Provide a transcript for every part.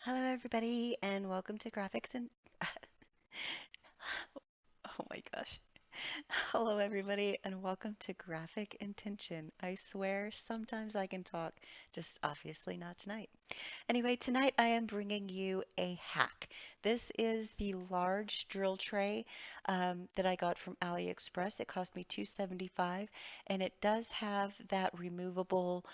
Hello, everybody, and welcome to Graphics and oh my gosh. Hello, everybody, and welcome to Graphic Intention. I swear sometimes I can talk, just obviously not tonight. Anyway, tonight I am bringing you a hack. This is the large drill tray that I got from AliExpress. It cost me $2.75, and it does have that removable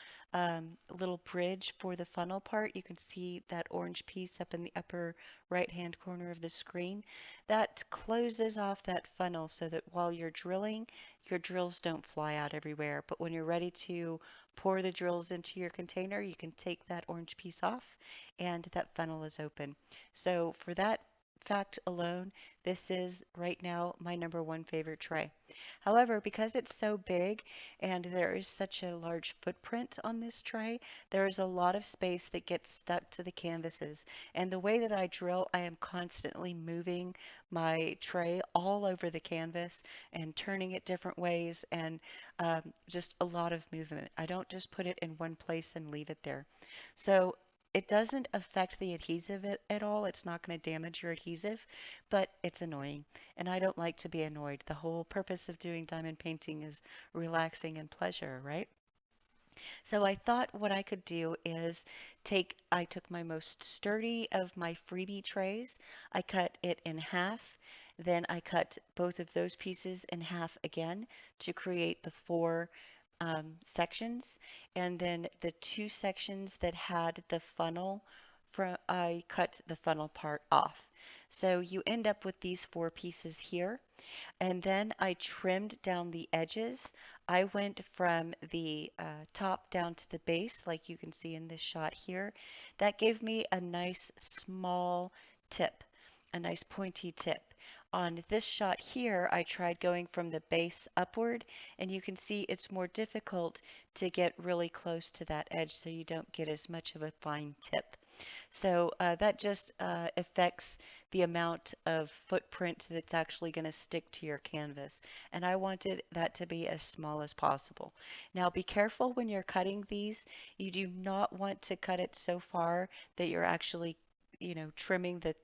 little bridge for the funnel part. You can see that orange piece up in the upper right-hand corner of the screen. That closes off that funnel so that while you're drilling, your drills don't fly out everywhere. But when you're ready to pour the drills into your container, you can take that orange piece off and that funnel is open. So for that fact alone, this is right now my number one favorite tray. However, because it's so big and there is such a large footprint on this tray, there is a lot of space that gets stuck to the canvases. And the way that I drill, I am constantly moving my tray all over the canvas and turning it different ways and just a lot of movement. I don't just put it in one place and leave it there. So it doesn't affect the adhesive at all. It's not going to damage your adhesive, but it's annoying. And I don't like to be annoyed. The whole purpose of doing diamond painting is relaxing and pleasure, right? So I thought what I could do is I took my most sturdy of my freebie trays, I cut it in half, then I cut both of those pieces in half again to create the four sections, and then the two sections that had the funnel, I cut the funnel part off. So you end up with these four pieces here. And then I trimmed down the edges. I went from the top down to the base, like you can see in this shot here. That gave me a nice small tip, a nice pointy tip. On this shot here, I tried going from the base upward, and you can see it's more difficult to get really close to that edge so you don't get as much of a fine tip. So that just affects the amount of footprint that's actually going to stick to your canvas. And I wanted that to be as small as possible. Now be careful when you're cutting these. You do not want to cut it so far that you're actually, trimming the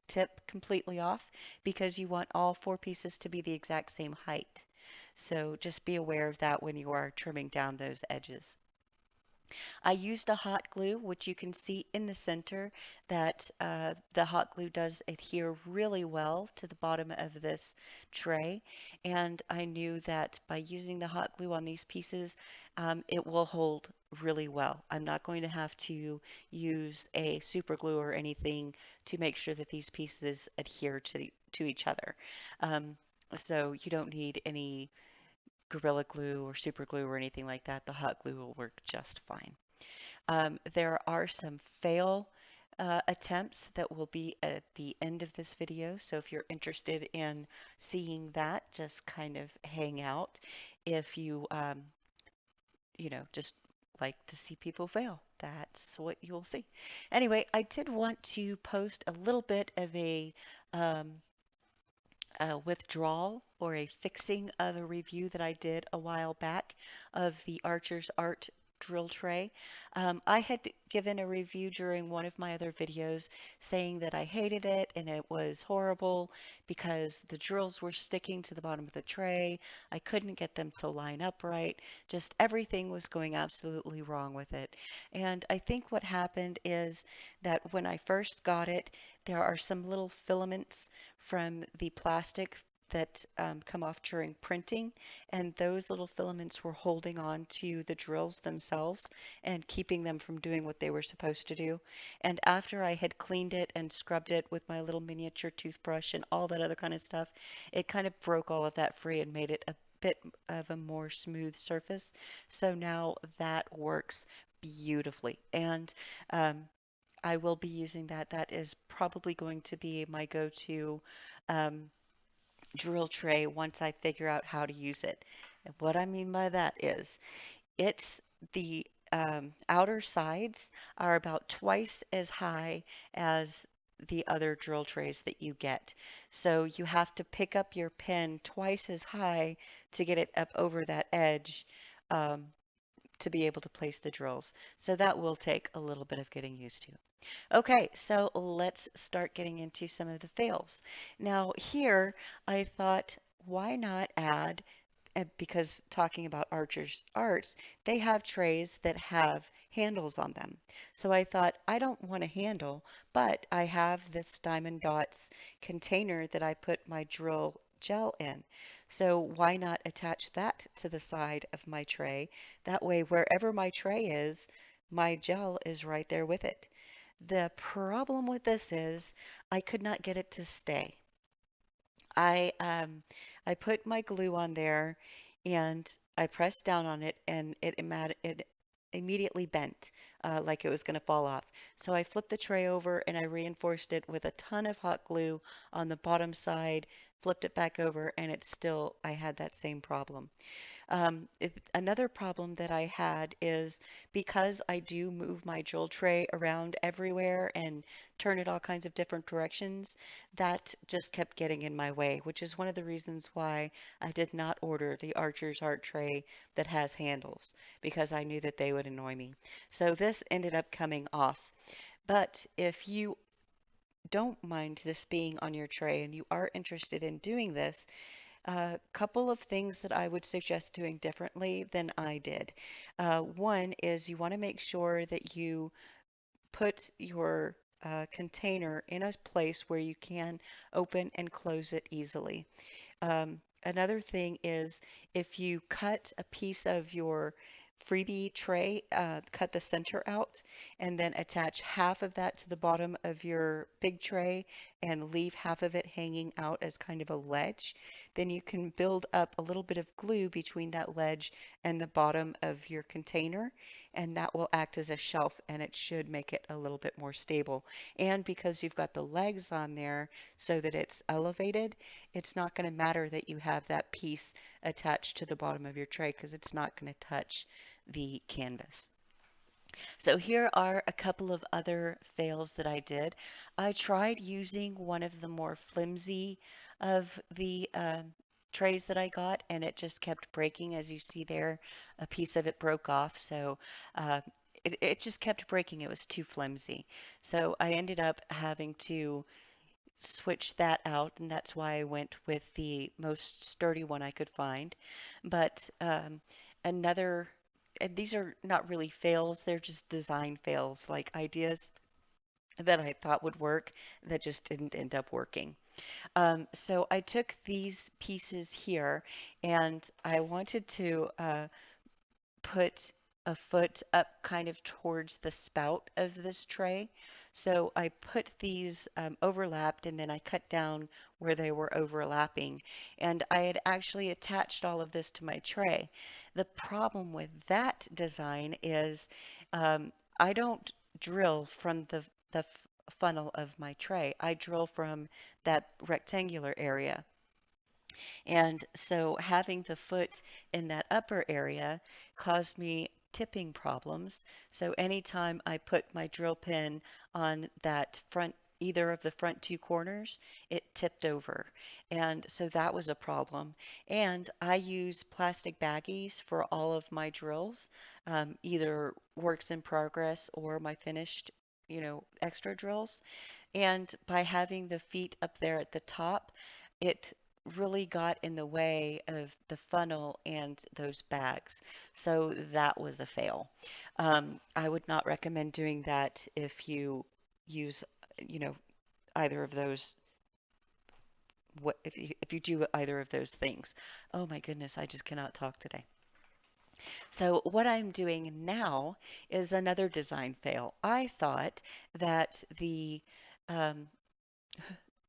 tip completely off because you want all four pieces to be the exact same height. So just be aware of that when you are trimming down those edges. I used a hot glue, which you can see in the center that the hot glue does adhere really well to the bottom of this tray. And I knew that by using the hot glue on these pieces, it will hold really well. I'm not going to have to use a super glue or anything to make sure that these pieces adhere to each other. Um, so you don't need any Gorilla Glue or super glue or anything like that. The hot glue will work just fine. There are some fail attempts that will be at the end of this video. So if you're interested in seeing that, just kind of hang out. If you, just like to see people fail, that's what you'll see. Anyway, I did want to post a little bit of um, a withdrawal or a fixing of a review that I did a while back of the Archer's Art drill tray. I had given a review during one of my other videos saying that I hated it and it was horrible because the drills were sticking to the bottom of the tray. I couldn't get them to line up right. Just everything was going absolutely wrong with it. And I think what happened is that when I first got it, there are some little filaments from the plastic that come off during printing, and those little filaments were holding on to the drills themselves and keeping them from doing what they were supposed to do. And after I had cleaned it and scrubbed it with my little miniature toothbrush and all that other kind of stuff, it kind of broke all of that free and made it a bit of a more smooth surface. So now that works beautifully. And I will be using that. That is probably going to be my go-to um, drill tray once I figure out how to use it. And what I mean by that is it's the outer sides are about twice as high as the other drill trays that you get. So you have to pick up your pen twice as high to get it up over that edge. Um, to be able to place the drills. So that will take a little bit of getting used to. Okay, so let's start getting into some of the fails. Now here I thought, why not add, because talking about archers arts, they have trays that have handles on them. So I thought, I don't want a handle, but I have this Diamond Dots container that I put my drill gel in. So why not attach that to the side of my tray? That way, wherever my tray is, my gel is right there with it. The problem with this is I could not get it to stay. I um I put my glue on there and I pressed down on it and it immediately bent like it was going to fall off. So I flipped the tray over and I reinforced it with a ton of hot glue on the bottom side, flipped it back over, and I had that same problem. Another problem that I had is because I do move my drill tray around everywhere and turn it all kinds of different directions, that just kept getting in my way, which is one of the reasons why I did not order the Archer's Art tray that has handles, because I knew that they would annoy me. So this ended up coming off. But if you don't mind this being on your tray and you are interested in doing this, a couple of things that I would suggest doing differently than I did. One is you want to make sure that you put your container in a place where you can open and close it easily. Another thing is if you cut a piece of your freebie tray, cut the center out, and then attach half of that to the bottom of your big tray and leave half of it hanging out as kind of a ledge, then you can build up a little bit of glue between that ledge and the bottom of your container, and that will act as a shelf and it should make it a little bit more stable. And because you've got the legs on there so that it's elevated, it's not going to matter that you have that piece attached to the bottom of your tray because it's not going to touch the canvas. So here are a couple of other fails that I did. I tried using one of the more flimsy of the trays that I got, and it just kept breaking. As you see there, a piece of it broke off. So uh, it just kept breaking. It was too flimsy. So I ended up having to switch that out, and that's why I went with the most sturdy one I could find. But another, and these are not really fails, they're just design fails, like ideas that I thought would work that just didn't end up working. So I took these pieces here and I wanted to put a foot up kind of towards the spout of this tray. So I put these overlapped and then I cut down where they were overlapping. And I had actually attached all of this to my tray. The problem with that design is um, I don't drill from the funnel of my tray. I drill from that rectangular area. And so having the foot in that upper area caused me tipping problems. So anytime I put my drill pin on that front, either of the front two corners, it tipped over. And so that was a problem. And I use plastic baggies for all of my drills, either works in progress or my finished, extra drills. And by having the feet up there at the top, it really got in the way of the funnel and those bags. So that was a fail. I would not recommend doing that if you use, you know, either of those. If you do either of those things. Oh my goodness, I just cannot talk today. So what I'm doing now is another design fail. I thought that um,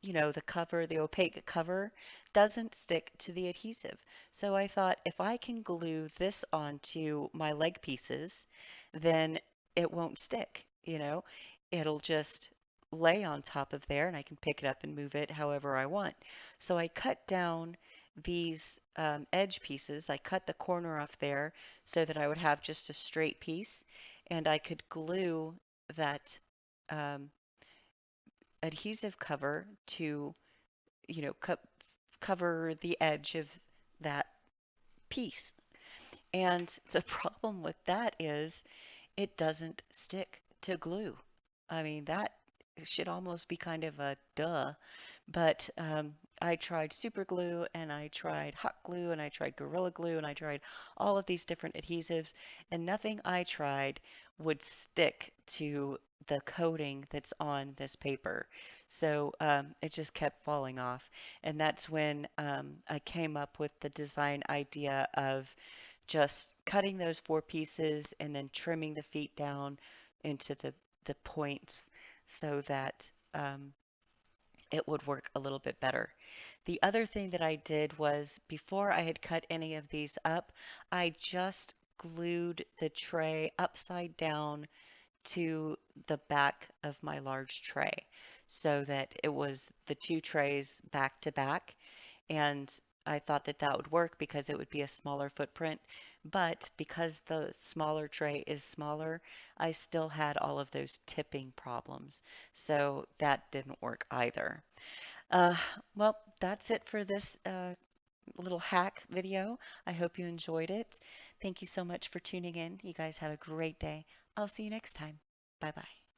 the cover, the opaque cover, doesn't stick to the adhesive. So I thought if I can glue this onto my leg pieces, then it won't stick. It'll just lay on top of there and I can pick it up and move it however I want. So I cut down these edge pieces. I cut the corner off there so that I would have just a straight piece and I could glue that um, adhesive cover to, you know, co cover the edge of that piece. And the problem with that is it doesn't stick to glue. I mean, that should almost be kind of a duh. But I tried super glue and I tried hot glue and I tried gorilla glue and I tried all of these different adhesives, and nothing I tried would stick to the coating that's on this paper. So it just kept falling off. And that's when I came up with the design idea of just cutting those four pieces and then trimming the feet down into the points so that it would work a little bit better. The other thing that I did was before I had cut any of these up, I just glued the tray upside down to the back of my large tray so that it was the two trays back to back. And I thought that that would work because it would be a smaller footprint. But because the smaller tray is smaller, I still had all of those tipping problems. So that didn't work either. Uh, well, that's it for this little hack video. I hope you enjoyed it. Thank you so much for tuning in. You guys have a great day. I'll see you next time. Bye bye.